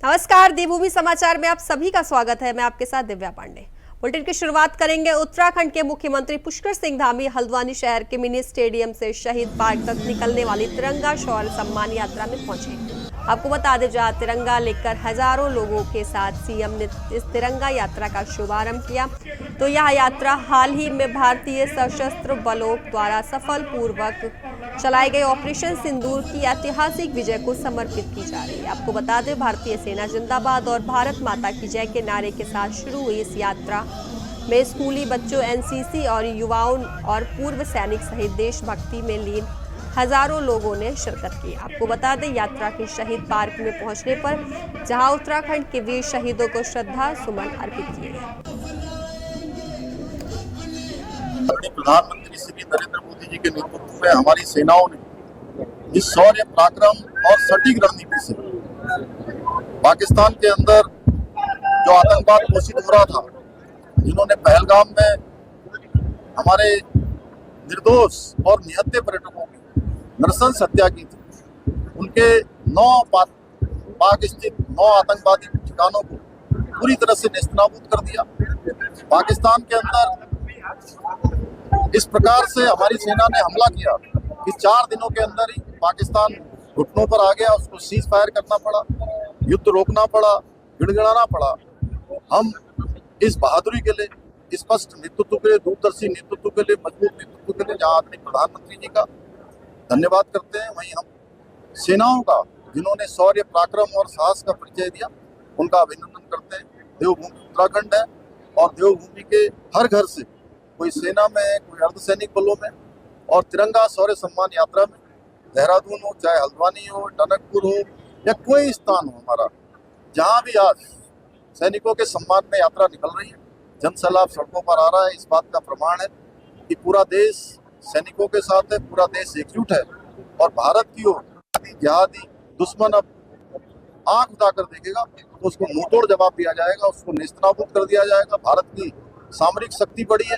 नमस्कार, देवभूमि समाचार में आप सभी का स्वागत है। मैं आपके साथ दिव्या पांडे। बुलेटिन की शुरुआत करेंगे। उत्तराखंड के मुख्यमंत्री पुष्कर सिंह धामी हल्द्वानी शहर के मिनी स्टेडियम से शहीद पार्क तक निकलने वाली तिरंगा शौर्य सम्मान यात्रा में पहुंचे। आपको बता दें, जहां तिरंगा लेकर हजारों लोगों के साथ सीएम ने इस तिरंगा यात्रा का शुभारंभ किया, तो यह यात्रा हाल ही में भारतीय सशस्त्र बलों द्वारा सफलपूर्वक चलाए गए ऑपरेशन सिंदूर की ऐतिहासिक विजय को समर्पित की जा रही है। आपको बता दें, भारतीय सेना जिंदाबाद और भारत माता की जय के नारे के साथ शुरू हुई इस यात्रा में स्कूली बच्चों, एनसीसी और युवाओं और पूर्व सैनिक सहित देशभक्ति में लीन हजारों लोगों ने शिरकत की। आपको बता दें, यात्रा के शहीद पार्क में पहुंचने पर जहां उत्तराखंड के वीर शहीदों को श्रद्धा सुमन अर्पित किए गए। प्रधानमंत्री श्री नरेंद्र मोदी जी के नेतृत्व में हमारी सेनाओं ने इस शौर्य पराक्रम और सटीक रणनीति से पाकिस्तान के अंदर जो आतंकवाद घोषित हो रहा था, जिन्होंने पहलगाम में हमारे निर्दोष और निहत्थे पर्यटकों की नृशंस हत्या की थी, उनके 9 पाक स्थित 9 आतंकवादी ठिकानों को पूरी तरह से नेस्तनाबूद कर दिया। पाकिस्तान के अंदर इस प्रकार से हमारी सेना ने हमला किया कि 4 दिनों के अंदर ही पाकिस्तान घुटनों पर आ गया। उसको सीज फायर करना पड़ा, युद्ध रोकना पड़ा, गिड़गिड़ाना पड़ा। हम इस बहादुरी के लिए, स्पष्ट नेतृत्व के लिए, दूरदर्शी नेतृत्व के लिए, मजबूत नेतृत्व के लिए जहां आदरणीय प्रधानमंत्री जी का धन्यवाद करते हैं, वहीं हम सेनाओं का, जिन्होंने शौर्य पराक्रम और साहस का परिचय दिया, उनका अभिनंदन करते हैं। देवभूमि उत्तराखंड है और देवभूमि के हर घर से, कोई सेना में है, कोई अर्धसैनिक बलों में, और तिरंगा शौर्य सम्मान यात्रा में देहरादून हो, चाहे हल्द्वानी हो, टनकपुर हो या कोई स्थान हो, हमारा जहां भी आज सैनिकों के सम्मान में यात्रा निकल रही है, जन सैलाब सड़कों पर आ रहा है, इस बात का प्रमाण है कि पूरा देश सैनिकों के साथ है, पूरा देश एकजुट है। और भारत की ओर जिहादी दुश्मन अब आंख उठाकर देखेगा तो उसको मुंहतोड़ जवाब दिया जाएगा, उसको नेस्तनाबूद कर दिया जाएगा। भारत की सामरिक शक्ति बढ़ी है।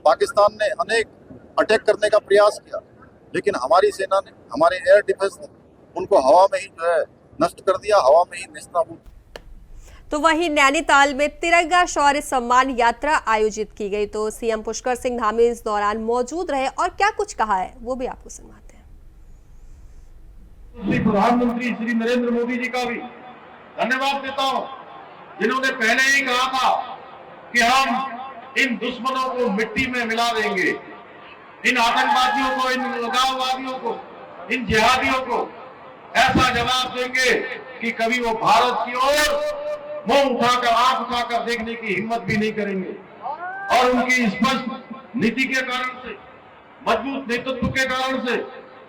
पाकिस्तान ने अनेक अटैक करने का प्रयास किया, लेकिन हमारी सेना ने, हमारे एयर डिफेंस ने उनको हवा में ही जो है नष्ट कर दिया, हवा में ही नेस्तनाबूद। तो वहीं नैनीताल में तिरंगा शौर्य सम्मान यात्रा आयोजित की गई, तो सीएम पुष्कर सिंह धामी इस दौरान मौजूद रहे और क्या कुछ कहा है वो भी आपको सुनाते हैं। प्रधानमंत्री श्री नरेंद्र मोदी जी का भी धन्यवाद देता हूं, जिन्होंने पहले ही कहा था कि हम इन दुश्मनों को मिट्टी में मिला देंगे, इन आतंकवादियों को, इन अलगाववादियों को, इन जिहादियों को ऐसा जवाब देंगे कि कभी वो भारत की ओर मुंह उठाकर, आंख उठाकर देखने की हिम्मत भी नहीं करेंगे। और उनकी स्पष्ट नीति के कारण से, मजबूत नेतृत्व के कारण से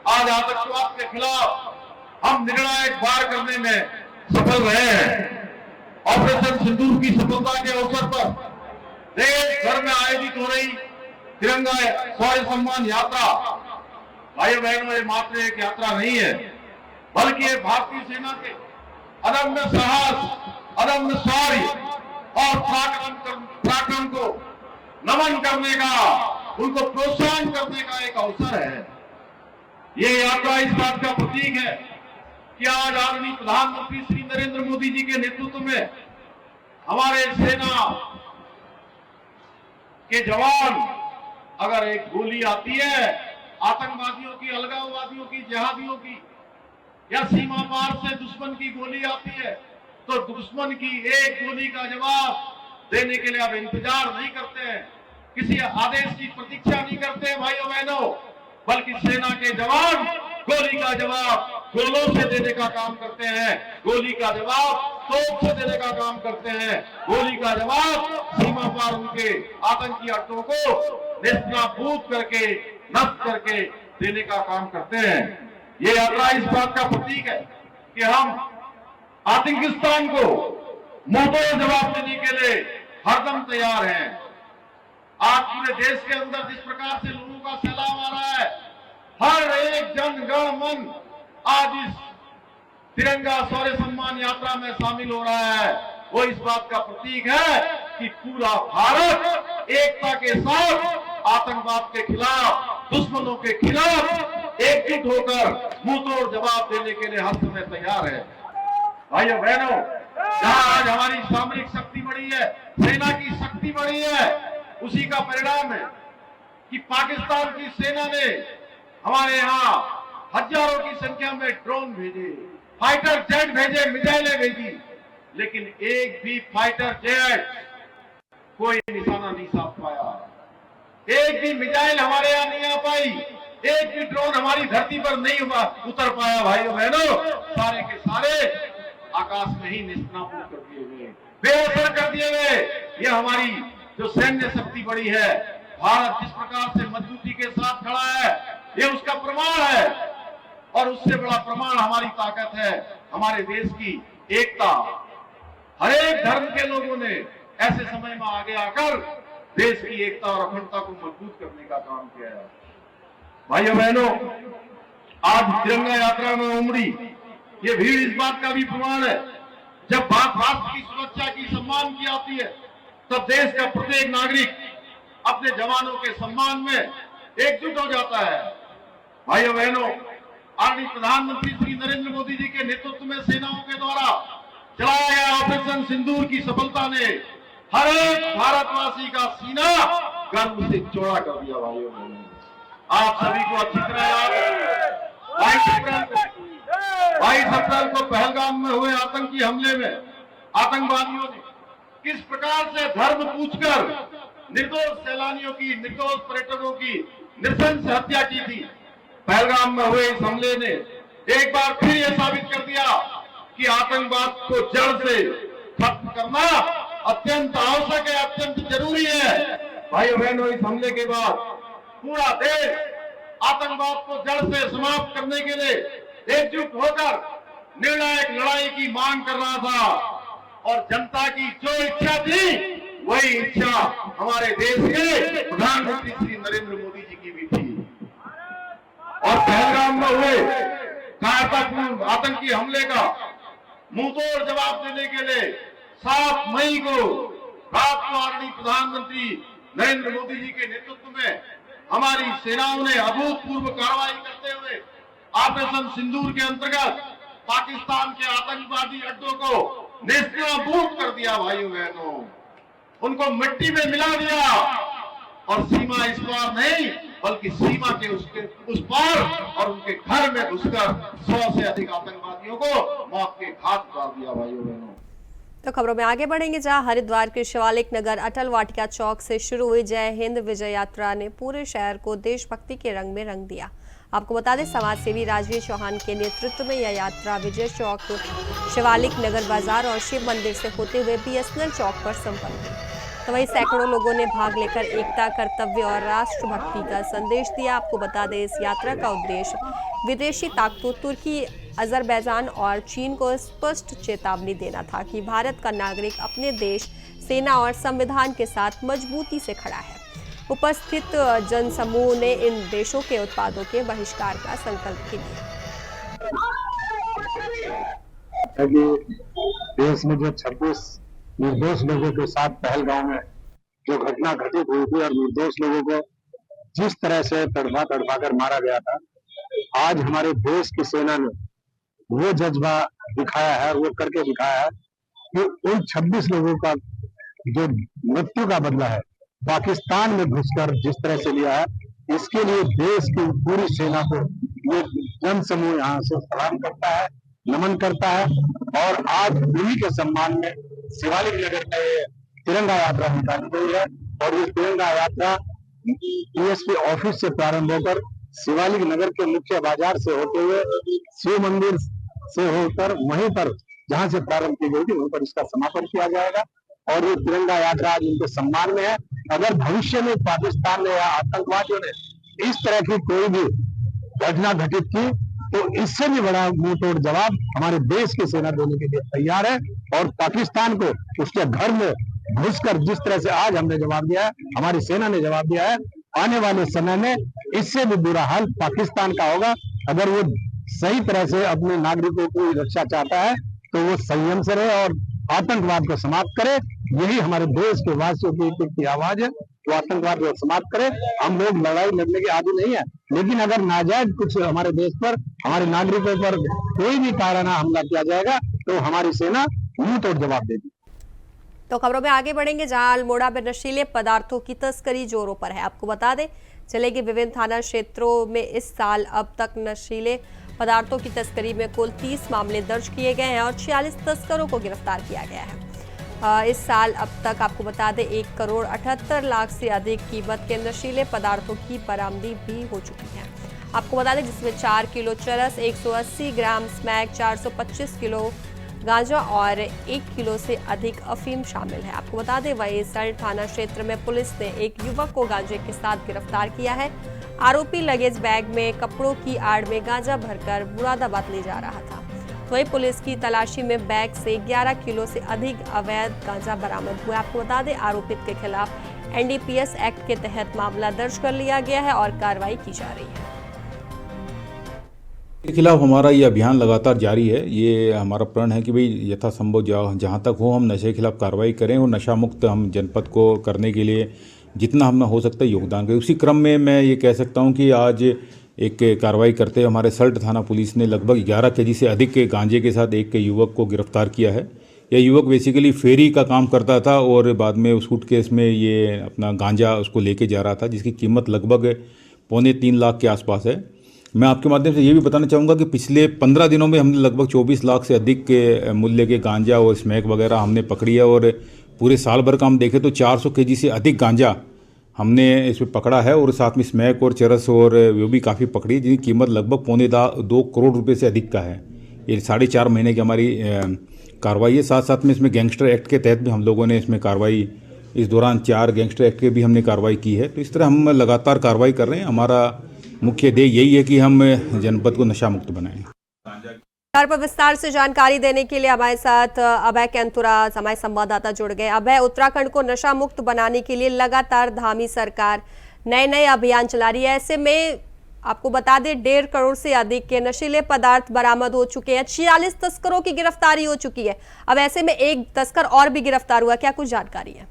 आज आतंकवाद के खिलाफ हम निर्णायक वार करने में सफल रहे हैं। ऑपरेशन सिंदूर की सफलता के अवसर पर देश भर में आयोजित हो रही तिरंगा शौर्य सम्मान यात्रा, भाइयों बहनों, ये मात्र एक यात्रा नहीं है, बल्कि ये भारतीय सेना के अदम्य साहस, अदम्य शौर्य और पराक्रम को नमन करने का, उनको प्रोत्साहन करने का एक अवसर है। ये यात्रा इस बात का प्रतीक है कि आज आदरणीय प्रधानमंत्री श्री नरेंद्र मोदी जी के नेतृत्व में हमारे सेना के जवान, अगर एक गोली आती है आतंकवादियों की, अलगाववादियों की, जिहादियों की, या सीमा पार से दुश्मन की गोली आती है, तो दुश्मन की एक गोली का जवाब देने के लिए अब इंतजार नहीं करते हैं, किसी आदेश की प्रतीक्षा नहीं करते हैं भाइयों बहनों, बल्कि सेना के जवान गोली का जवाब गोलों से देने का काम करते हैं, गोली का जवाब तोप से देने का काम करते हैं, गोली का जवाब सीमा पार उनके आतंकी अड्डों को नेस्तनाबूद करके, नष्ट करके देने का काम करते हैं। ये यात्रा इस बात का प्रतीक है कि हम आतंकिस्तान को मुंहतोड़ जवाब देने के लिए हरदम तैयार हैं। आज पूरे देश के अंदर जिस प्रकार से लोगों का सैलाब आ रहा है, हर एक जन गण मन आज इस तिरंगा शौर्य सम्मान यात्रा में शामिल हो रहा है, वो इस बात का प्रतीक है कि पूरा भारत एकता के साथ आतंकवाद के खिलाफ, दुश्मनों के खिलाफ एकजुट होकर मुंहतोड़ जवाब देने के लिए हर समय तैयार है। भाइयों बहनों, जहां आज हमारी सामरिक शक्ति बढ़ी है, सेना की शक्ति बढ़ी है, उसी का परिणाम है कि पाकिस्तान की सेना ने हमारे यहाँ हजारों की संख्या में ड्रोन भेजे, फाइटर जेट भेजे, मिसाइलें भेजी, लेकिन एक भी फाइटर जेट कोई निशाना नहीं साध पाया, एक भी मिसाइल हमारे यहाँ नहीं आ पाई, एक भी ड्रोन हमारी धरती पर नहीं उतर पाया। भाइयों बहनों, सारे के सारे आकाश में ही निस्नाबूद कर दिए गए, बेअसर कर दिए गए। ये हमारी जो सैन्य शक्ति बढ़ी है, भारत जिस प्रकार से मजबूती के साथ खड़ा है, ये उसका प्रमाण है। और उससे बड़ा प्रमाण हमारी ताकत है, हमारे देश की एकता। हर एक धर्म के लोगों ने ऐसे समय में आगे आकर देश की एकता और अखंडता को मजबूत करने का काम किया है। भाइयों बहनों, आज तिरंगा यात्रा में उमड़ी ये भीड़ इस बात का भी प्रमाण है, जब बात राष्ट्र की सुरक्षा की सम्मान की आती है, तब देश का प्रत्येक नागरिक अपने जवानों के सम्मान में एकजुट हो जाता है। भाइयों बहनों, आदरणीय प्रधानमंत्री श्री नरेंद्र मोदी जी के नेतृत्व में सेनाओं के द्वारा चलाया गया ऑपरेशन सिंदूर की सफलता ने हर एक भारतवासी का सीना गर्व से चौड़ा कर दिया। भाइयों बहनों, आप सभी को अच्छी तरह याद है, 22 अप्रैल को पहलगाम में हुए आतंकी हमले में आतंकवादियों ने किस प्रकार से धर्म पूछकर निर्दोष सैलानियों की, निर्दोष पर्यटकों की नृशंस हत्या की थी। पहलगाम में हुए इस हमले ने एक बार फिर यह साबित कर दिया कि आतंकवाद को जड़ से खत्म करना अत्यंत आवश्यक है, अत्यंत जरूरी है। भाइयों बहनों, इस हमले के बाद पूरा देश आतंकवाद को जड़ से समाप्त करने के लिए एकजुट होकर निर्णायक लड़ाई की मांग कर रहा था, और जनता की जो इच्छा थी वही इच्छा हमारे देश के प्रधानमंत्री श्री नरेंद्र मोदी जी की भी थी। और पहलगाम में हुए कायरतापूर्ण आतंकी हमले का मुंहतोड़ जवाब देने के लिए 7 मई को रात को आदरणीय प्रधानमंत्री नरेंद्र मोदी जी के नेतृत्व में हमारी सेनाओं ने अभूतपूर्व कार्रवाई करते हुए ऑपरेशन सिंदूर के अंतर्गत पाकिस्तान के आतंकवादी अड्डों को नेस्तनाबूद कर दिया। भाइयों बहनों, उनको मिट्टी में मिला दिया, और सीमा इस पार नहीं बल्कि सीमा के उस पार और उनके घर में घुसकर 100 से अधिक आतंकवादियों को मौत के घाट उतार दिया। भाइयों बहनों, तो खबरों में आगे बढ़ेंगे, जहां हरिद्वार के शिवालिक नगर अटल वाटिका चौक से शुरू हुई जय हिंद विजय यात्रा ने पूरे शहर को देशभक्ति के रंग में रंग दिया। आपको बता दें, समाज सेवी राजवीर चौहान के नेतृत्व में यह यात्रा विजय चौक, शिवालिक नगर बाजार और शिव मंदिर से होते हुए BSNL चौक पर संपन्न हुई। तो वहीं सैकड़ों लोगों ने भाग लेकर एकता, कर्तव्य और राष्ट्रभक्ति का संदेश दिया। आपको बता दें, इस यात्रा का उद्देश्य विदेशी ताकतों तुर्की, अजरबैजान और चीन को स्पष्ट चेतावनी देना था कि भारत का नागरिक अपने देश, सेना और संविधान के साथ मजबूती से खड़ा है। उपस्थित जनसमूह ने इन देशों के उत्पादों के बहिष्कार का संकल्प लिया। देश में जो 26 निर्दोष लोगों के साथ पहलगाम में जो घटना घटित हुई थी और निर्दोष लोगों को जिस तरह से तड़पा कर मारा गया था, आज हमारे देश की सेना ने वो जज्बा दिखाया है, वो करके दिखाया है कि उन 26 लोगों का जो मृत्यु का बदला है पाकिस्तान में घुसकर जिस तरह से लिया है, इसके लिए देश की पूरी सेना को ये जन समूह यहाँ से सलाम करता है, नमन करता है। और आज उन्हीं के सम्मान में शिवालिक नगर में तिरंगा यात्रा निकाली गई है, और ये तिरंगा यात्रा TSP ऑफिस से प्रारंभ होकर शिवालिक नगर के मुख्य बाजार से होते हुए शिव मंदिर से होकर वहीं पर जहां से प्रारंभ की गई थी वहीं पर इसका समापन किया जाएगा। और ये तिरंगा यात्रा आज उनके सम्मान में है। अगर भविष्य में पाकिस्तान ने या आतंकवादियों ने इस तरह की कोई भी घटना घटित की तो इससे भी बड़ा मुंहतोड़ जवाब हमारे देश की सेना देने के लिए तैयार है। और पाकिस्तान को उसके घर में घुसकर जिस तरह से आज हमने जवाब दिया है, हमारी सेना ने जवाब दिया है, आने वाले समय में इससे भी बुरा हाल पाकिस्तान का होगा। अगर वो सही तरह से अपने नागरिकों की रक्षा चाहता है तो वो संयम से रहे और आतंकवाद को समाप्त करे। यही हमारे देश के वासियों की आवाज है, वो आतंकवाद को समाप्त करे। हम लोग लड़ाई लड़ने के आदि नहीं है, लेकिन अगर नाजायज कुछ हमारे देश पर, हमारे नागरिकों पर कोई भी काराना हमला किया जाएगा तो हमारी सेना मुंह तोड़ जवाब देगी। तो खबरों में आगे बढ़ेंगे, जहां अल्मोड़ा में नशीले पदार्थों की तस्करी जोरों पर है। आपको बता दें चले कि विभिन्न थाना क्षेत्रों में इस साल अब तक नशीले पदार्थों की तस्करी में कुल 30 मामले दर्ज किए गए हैं और 46 तस्करों को गिरफ्तार किया गया है। इस साल अब तक आपको बता दें 1 करोड़ 78 लाख से अधिक कीमत के नशीले पदार्थों की बरामदी भी हो चुकी है। आपको बता दें जिसमें 4 किलो चरस, 180 ग्राम स्मैक, 425 किलो गांजा और 1 किलो से अधिक अफीम शामिल है। आपको बता दें वही सल्ट थाना क्षेत्र में पुलिस ने एक युवक को गांजे के साथ गिरफ्तार किया है। आरोपी लगेज बैग में कपड़ों की आड़ में गांजा भरकर मुरादाबाद ले जा रहा था। वही पुलिस की तलाशी में बैग से 11 किलो से अधिक अवैध गांजा बरामद हुआ। आपको बता दें आरोपित के खिलाफ एनडीपीएस एक्ट के तहत मामला दर्ज कर लिया गया है और कार्रवाई की जा रही है। के खिलाफ हमारा ये अभियान लगातार जारी है। ये हमारा प्रण है कि भाई यथासंभव जहाँ तक हो हम नशे के खिलाफ कार्रवाई करें और नशा मुक्त हम जनपद को करने के लिए जितना हम हो सकता है योगदान करें। उसी क्रम में मैं ये कह सकता हूँ कि आज एक कार्रवाई करते हुए हमारे सल्ट थाना पुलिस ने लगभग 11 केजी से अधिक के गांजे के साथ एक युवक को गिरफ्तार किया है। यह युवक बेसिकली फेरी का काम करता था और बाद में उस सूटकेस में ये अपना गांजा उसको लेके जा रहा था, जिसकी कीमत लगभग 2.25 लाख के आसपास है। मैं आपके माध्यम से ये भी बताना चाहूँगा कि पिछले 15 दिनों में हमने लगभग 24 लाख से अधिक के मूल्य के गांजा और स्मैक वगैरह हमने पकड़ी है और पूरे साल भर का हम देखें तो 400 केजी से अधिक गांजा हमने इसमें पकड़ा है और साथ में स्मैक और चरस और वो भी काफ़ी पकड़ी है, जिनकी कीमत लगभग 2.25 करोड़ रुपए से अधिक का है। ये 4.5 महीने की हमारी कार्रवाई है। साथ साथ में इसमें गैंगस्टर एक्ट के तहत भी हम लोगों ने इसमें कार्रवाई, इस दौरान 4 गैंगस्टर एक्ट के भी हमने कार्रवाई की है। तो इस तरह हम लगातार कार्रवाई कर रहे हैं। हमारा मुख्य ध्येय यही है कि हम जनपद को नशा मुक्त बनाएं। पर विस्तार से जानकारी देने के लिए हमारे साथ अभय कैंतुरा हमारे संवाददाता जुड़ गए। अभय, उत्तराखंड को नशा मुक्त बनाने के लिए लगातार धामी सरकार नए अभियान चला रही है। ऐसे में आपको बता दें 1.5 करोड़ से अधिक के नशीले पदार्थ बरामद हो चुके हैं, 46 तस्करों की गिरफ्तारी हो चुकी है। अब ऐसे में एक तस्कर और भी गिरफ्तार हुआ, क्या कुछ जानकारी है?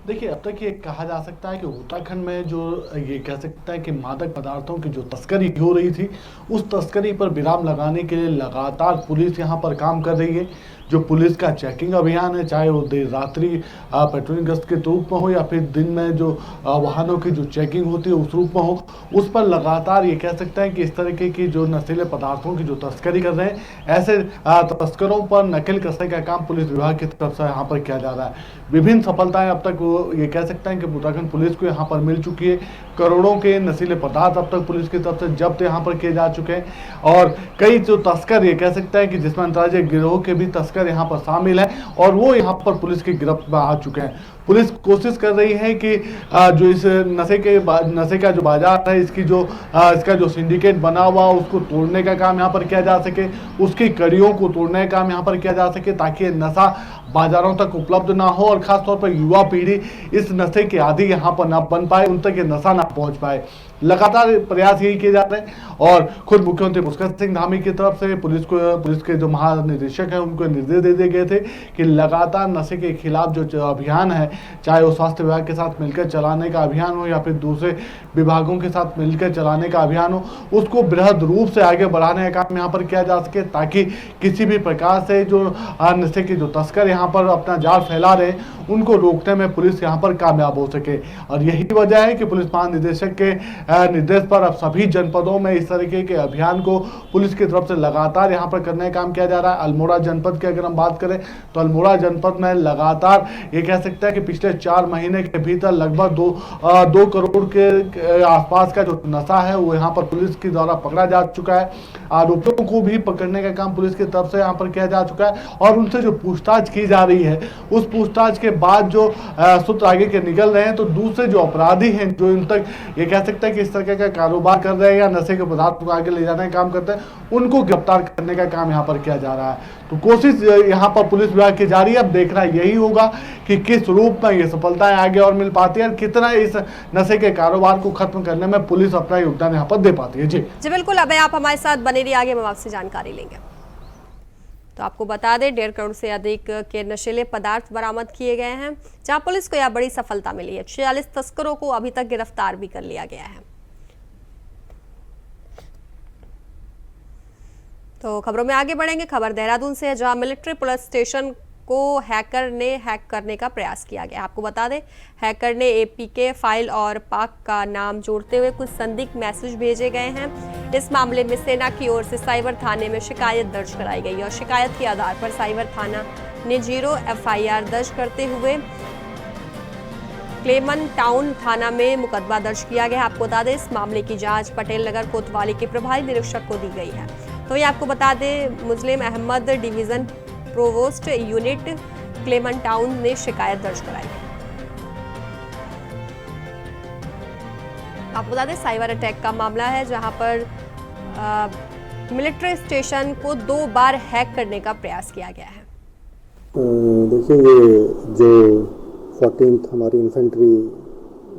देखिए, अब तक ये कहा जा सकता है कि उत्तराखंड में जो ये कह सकता है कि मादक पदार्थों की जो तस्करी हो रही थी, उस तस्करी पर विराम लगाने के लिए लगातार पुलिस यहाँ पर काम कर रही है। जो पुलिस का चेकिंग अभियान है, चाहे वो देर रात्रि पेट्रोलिंग गश्त के रूप में हो या फिर दिन में जो वाहनों की जो चेकिंग होती है उस रूप में हो, उस पर लगातार ये कह सकते हैं कि इस तरीके की जो नशीले पदार्थों की जो तस्करी कर रहे हैं, ऐसे तस्करों पर नकेल कसने का काम पुलिस विभाग की तरफ से यहाँ पर किया जा रहा है। विभिन्न सफलताएं अब तक वो ये कह सकते हैं कि उत्तराखंड पुलिस को यहाँ पर मिल चुकी है। करोड़ों के नशीले पदार्थ अब तक पुलिस की तरफ से जब्त यहाँ पर किए जा चुके हैं और कई जो तस्कर ये कह सकते हैं कि जिसमें अंतर्राज्यीय गिरोह के भी तस्कर यहाँ पर शामिल हैं और वो यहाँ पर पुलिस की गिरफ्त में आ चुके हैं। पुलिस कोशिश कर रही है कि जो इस नशे का जो बाजार है, इसका जो सिंडिकेट बना हुआ उसको तोड़ने का काम यहाँ पर किया जा सके, उसकी कड़ियों को तोड़ने का काम यहाँ पर किया जा सके, ताकि नशा बाजारों तक उपलब्ध ना हो और खासतौर पर युवा पीढ़ी इस नशे के आदी यहाँ पर ना बन पाए, उन तक ये नशा ना पहुँच पाए। लगातार प्रयास यही किए जा रहे हैं और खुद मुख्यमंत्री पुष्कर सिंह धामी की तरफ से पुलिस के जो महानिदेशक हैं उनको निर्देश दे दिए गए थे कि लगातार नशे के खिलाफ जो अभियान है, चाहे वो स्वास्थ्य विभाग के साथ मिलकर चलाने का अभियान हो या फिर दूसरे विभागों के साथ मिलकर चलाने का अभियान हो, उसको बृहद रूप से आगे बढ़ाने का काम यहाँ पर किया जा सके, ताकि किसी भी प्रकार से जो नशे के जो तस्कर यहाँ पर अपना जाल फैला रहे हैं उनको रोकने में पुलिस यहाँ पर कामयाब हो सके। और यही वजह है कि पुलिस महानिदेशक के निर्देश पर अब सभी जनपदों में इस तरीके के अभियान को पुलिस की तरफ से लगातार यहाँ पर करने का काम किया जा रहा है। अल्मोड़ा जनपद की अगर हम बात करें तो अल्मोड़ा जनपद में लगातार ये कह सकते हैं कि पिछले 4 महीने के भीतर लगभग 2 करोड़ के आसपास का जो नशा है वो यहाँ पर पुलिस के द्वारा पकड़ा जा चुका है। आरोपियों को भी पकड़ने का काम पुलिस की तरफ से यहाँ पर किया जा चुका है और उनसे जो पूछताछ की जा रही है, उस पूछताछ के बाद जो सूत्र आगे के निकल रहे हैं, तो दूसरे जो अपराधी हैं जो इन तक ये कह सकते हैं कि इस तरह का कारोबार कर रहे हैं या नशे के पदार्थ को आगे ले जाने का काम करते हैं, उनको गिरफ्तार करने का काम यहाँ पर किया जा रहा है। तो कोशिश यहाँ पर पुलिस विभाग की जारी है। अब देखना यही होगा कि किस रूप में ये सफलताएं आगे और मिल पाती है और कितना इस नशे के कारोबार को खत्म करने में पुलिस अपना योगदान यहाँ पर दे पाती है। जी बिल्कुल, अब आप हमारे साथ बने रहिए, आगे हम आपसे जानकारी लेंगे। तो आपको बता दें 1.5 करोड़ से अधिक के नशीले पदार्थ बरामद किए गए हैं, जहां पुलिस को यह बड़ी सफलता मिली है। 46 तस्करों को अभी तक गिरफ्तार भी कर लिया गया है। तो खबरों में आगे बढ़ेंगे। खबर देहरादून से है, जहां मिलिट्री पुलिस स्टेशन को हैकर ने हैक करने का प्रयास किया गया। आपको बता दें, हैकर ने एपीके फाइल और पाक का नाम जोड़ते हुए कुछ संदिग्ध मैसेज भेजे गए हैं। इस मामले में सेना की ओर से साइबर थाने में शिकायत दर्ज कराई गई और शिकायत के आधार पर साइबर थाना ने 0 FIR दर्ज करते हुए क्लेमन टाउन थाना में मुकदमा दर्ज किया गया। आपको बता दें, इस मामले की जांच पटेल नगर कोतवाली के प्रभारी निरीक्षक को दी गई है। तो ये आपको बता दें, Muslim Ahmad division provost unit Clement Town ने शिकायत दर्ज कराई है। आपको बता दें, साइबर अटैक का मामला है, जहां पर मिलिट्री स्टेशन को 2 बार हैक करने का प्रयास किया गया है। देखिए, ये जो 14th हमारी इन्फेंट्री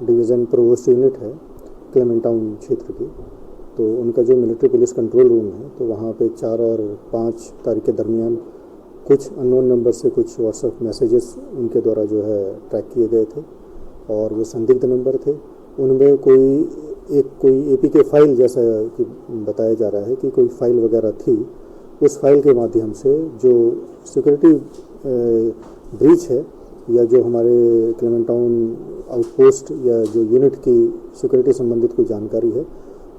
डिवीज़न प्रोवोस्ट यूनिट है क्लेमन टाउन क्षेत्र की, तो उनका जो मिलिट्री पुलिस कंट्रोल रूम है, तो वहाँ पे 4 और 5 तारीख के दरमियान कुछ अननोन नंबर से कुछ व्हाट्सएप मैसेजेस उनके द्वारा जो है ट्रैक किए गए थे और वो संदिग्ध नंबर थे। उनमें कोई एपीके फाइल जैसा कि बताया जा रहा है कि कोई फाइल वगैरह थी। उस फाइल के माध्यम से जो सिक्योरिटी ब्रीच है या जो हमारे क्लेमन टाउन आउटपोस्ट या जो यूनिट की सिक्योरिटी संबंधित कोई जानकारी है,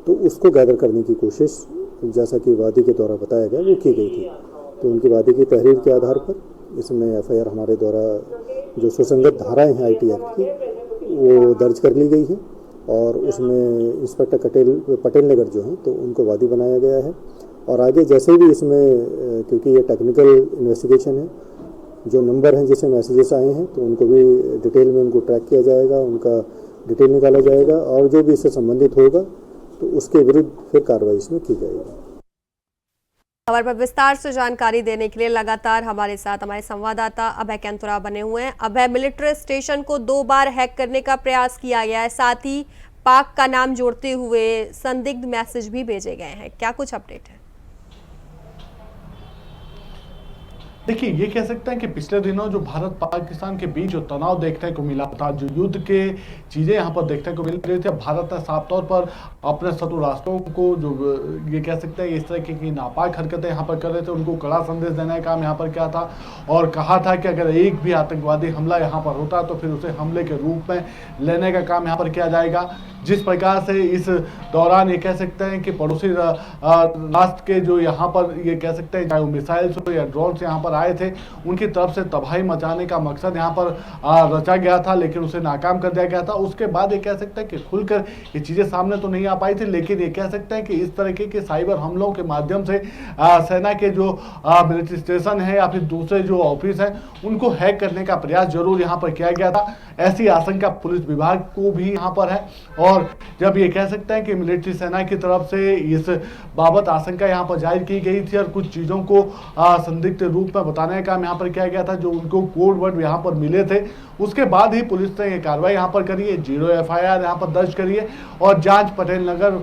तो उसको गैदर करने की कोशिश, जैसा कि वादी के द्वारा बताया गया, वो की गई थी। तो उनकी वादी की तहरीर के आधार पर इसमें FIR हमारे द्वारा जो सुसंगत धाराएं हैं IT एक्ट की, वो दर्ज कर ली गई है और उसमें इंस्पेक्टर पटेल नगर जो हैं, तो उनको वादी बनाया गया है। और आगे जैसे भी इसमें, क्योंकि ये टेक्निकल इन्वेस्टिगेशन है, जो नंबर हैं जिससे मैसेजेस आए हैं, तो उनको भी डिटेल में उनको ट्रैक किया जाएगा, उनका डिटेल निकाला जाएगा और जो भी इससे संबंधित होगा तो उसके विरुद्ध फिर कार्रवाई इसमें की जाएगी। खबर पर विस्तार से जानकारी देने के लिए लगातार हमारे साथ हमारे संवाददाता अभय कैंतुरा बने हुए हैं। अभय, मिलिट्री स्टेशन को 2 बार हैक करने का प्रयास किया गया है, साथ ही पाक का नाम जोड़ते हुए संदिग्ध मैसेज भी भेजे गए हैं, क्या कुछ अपडेट है? देखिए, ये कह सकते हैं कि पिछले दिनों जो भारत पाकिस्तान के बीच जो तनाव देखने को मिला था, जो युद्ध के चीज़ें यहाँ पर देखने को मिल रही थी, भारत ने साफ तौर पर अपने शत्रु राष्ट्रों को, जो ये कह सकते हैं इस तरह की नापाक हरकतें यहाँ पर कर रहे थे, उनको कड़ा संदेश देने का काम यहाँ पर किया था और कहा था कि अगर एक भी आतंकवादी हमला यहाँ पर होता तो फिर उसे हमले के रूप में लेने का काम यहाँ पर किया जाएगा। जिस प्रकार से इस दौरान ये कह सकते हैं कि पड़ोसी राष्ट्र के जो यहाँ पर ये कह सकते हैं, चाहे वो मिसाइल्स हो या ड्रोन से यहाँ पर आए थे, उनकी तरफ से तबाही मचाने का मकसद यहाँ पर रचा गया था, लेकिन उसे नाकाम कर दिया गया था। उसके बाद ये कह सकते हैं कि खुलकर ये चीज़ें सामने तो नहीं आ पाई थी, लेकिन ये कह सकते हैं कि इस तरीके के साइबर हमलों के माध्यम से सेना के जो मिलिट्री स्टेशन है या फिर दूसरे जो ऑफिस हैं, उनको हैक करने का प्रयास जरूर यहाँ पर किया गया था। ऐसी आशंका पुलिस विभाग को भी यहाँ पर है और जब ये कह सकते हैं कि मिलिट्री सेना की तरफ से इस बाबत आशंका यहाँ पर जाहिर की गई थी और कुछ चीज़ों को संदिग्ध रूप में बताने का काम यहाँ पर किया गया था, जो उनको कोड वर्ड यहाँ पर मिले थे, उसके बाद ही पुलिस ने ये कार्रवाई यहाँ पर करी है, 0 FIR यहाँ पर दर्ज करी है और जांच पटेल नगर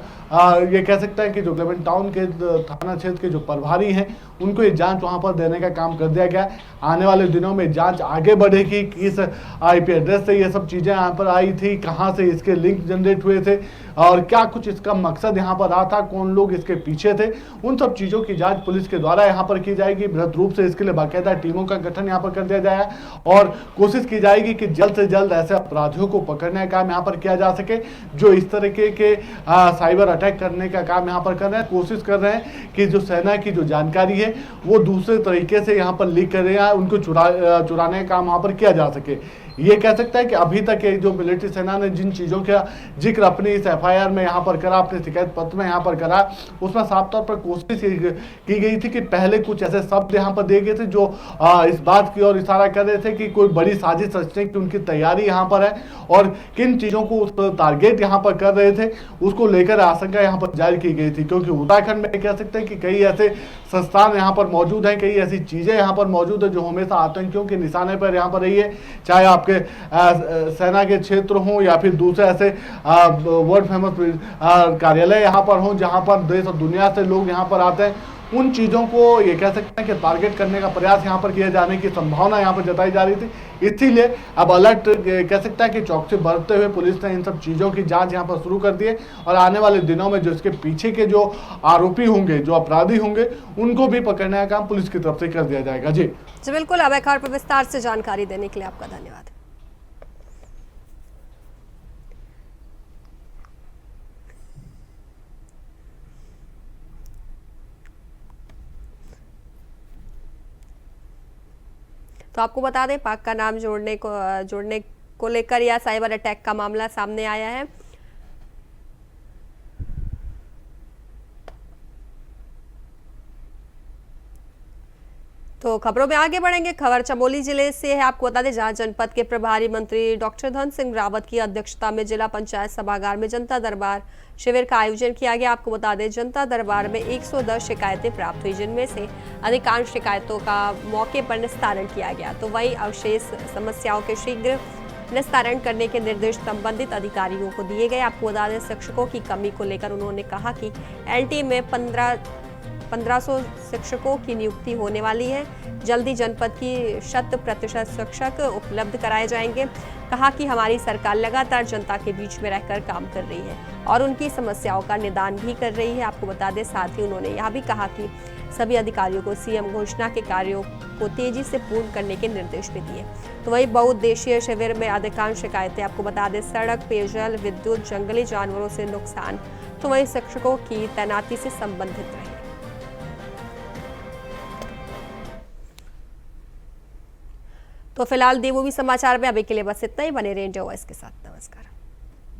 ये कह सकते हैं कि जो क्लेमन टाउन के थाना क्षेत्र के जो प्रभारी हैं, उनको ये जांच वहाँ पर देने का काम कर दिया गया। आने वाले दिनों में जांच आगे बढ़ेगी कि इस IP एड्रेस से ये सब चीज़ें यहाँ पर आई थी, कहाँ से इसके लिंक जनरेट हुए थे और क्या कुछ इसका मकसद यहाँ पर रहा था, कौन लोग इसके पीछे थे, उन सब चीज़ों की जांच पुलिस के द्वारा यहाँ पर की जाएगी। बृहद रूप से इसके लिए बाकायदा टीमों का गठन यहाँ पर कर दिया जाएगा और कोशिश की जाएगी कि जल्द से जल्द ऐसे अपराधियों को पकड़ने का काम यहाँ पर किया जा सके, जो इस तरीके के साइबर अटैक करने का काम यहाँ पर कर रहे हैं। कोशिश कर रहे हैं कि जो सेना की जो जानकारी है वो दूसरे तरीके से यहाँ पर लीक कर रहे हैं, उनको चुराने का काम यहाँ पर किया जा सके। ये कह सकता है कि अभी तक जो मिलिट्री सेना ने जिन चीज़ों का जिक्र अपनी इस FIR में यहाँ पर करा, अपने शिकायत पत्र में यहाँ पर करा, उसमें साफ तौर पर कोशिश की गई थी कि पहले कुछ ऐसे शब्द यहाँ पर दिए गए थे जो इस बात की ओर इशारा कर रहे थे कि कोई बड़ी साजिश रचने की उनकी तैयारी यहाँ पर है और किन चीज़ों को उस टारगेट यहाँ पर कर रहे थे, उसको लेकर आशंका यहाँ पर जारी की गई थी। क्योंकि उत्तराखंड में कह सकते हैं कि कई ऐसे संस्थान यहाँ पर मौजूद हैं, कई ऐसी चीज़ें यहाँ पर मौजूद है जो हमेशा आतंकियों के निशाने पर यहाँ पर रही है, चाहे आपके सेना के क्षेत्र हों या फिर दूसरे ऐसे वर्ल्ड फेमस कार्यालय यहाँ पर हों जहाँ पर देश और दुनिया से लोग यहाँ पर आते हैं। उन चीज़ों को ये कह सकते हैं कि टारगेट करने का प्रयास यहाँ पर किए जाने की संभावना यहाँ पर जताई जा रही थी। इसीलिए अब अलर्ट कह सकता है कि चौकसी बरतते हुए पुलिस ने इन सब चीज़ों की जांच यहाँ पर शुरू कर दी है और आने वाले दिनों में जो इसके पीछे के जो आरोपी होंगे, जो अपराधी होंगे, उनको भी पकड़ने का काम पुलिस की तरफ से कर दिया जाएगा। जी बिल्कुल, अभय खबर पर विस्तार से जानकारी देने के लिए आपका धन्यवाद। तो आपको बता दें, पाक का नाम जोड़ने को लेकर या साइबर अटैक का मामला सामने आया है। तो खबरों में आगे बढ़ेंगे। खबर चमोली जिले से है। आपको बता दें, जहां जनपद के प्रभारी मंत्री डॉक्टर धन सिंह रावत की अध्यक्षता में जिला पंचायत सभागार में जनता दरबार शिविर का आयोजन किया गया। आपको बता दें, जनता दरबार में 110 शिकायतें प्राप्त हुई, जिनमें से अधिकांश शिकायतों का मौके पर निस्तारण किया गया। तो वहीं अवशेष समस्याओं के शीघ्र निस्तारण करने के निर्देश संबंधित अधिकारियों को दिए गए। आपको बता दें, शिक्षकों की कमी को लेकर उन्होंने कहा कि एलटी में 1500 शिक्षकों की नियुक्ति होने वाली है। जल्दी जनपद की 100% शिक्षक उपलब्ध कराए जाएंगे। कहा कि हमारी सरकार लगातार जनता के बीच में रहकर काम कर रही है और उनकी समस्याओं का निदान भी कर रही है। आपको बता दें, साथ ही उन्होंने यह भी कहा कि सभी अधिकारियों को सीएम घोषणा के कार्यों को तेजी से पूर्ण करने के निर्देश भी दिए। तो वही बहुउद्देशीय शिविर में अधिकांश शिकायतें आपको बता दें सड़क, पेयजल, विद्युत, जंगली जानवरों से नुकसान, तो वही शिक्षकों की तैनाती से संबंधित रहे। तो फिलहाल देवभूमि समाचार में अभी के लिए बस इतना ही। बने रहें इंडिया वॉइस के साथ। नमस्कार।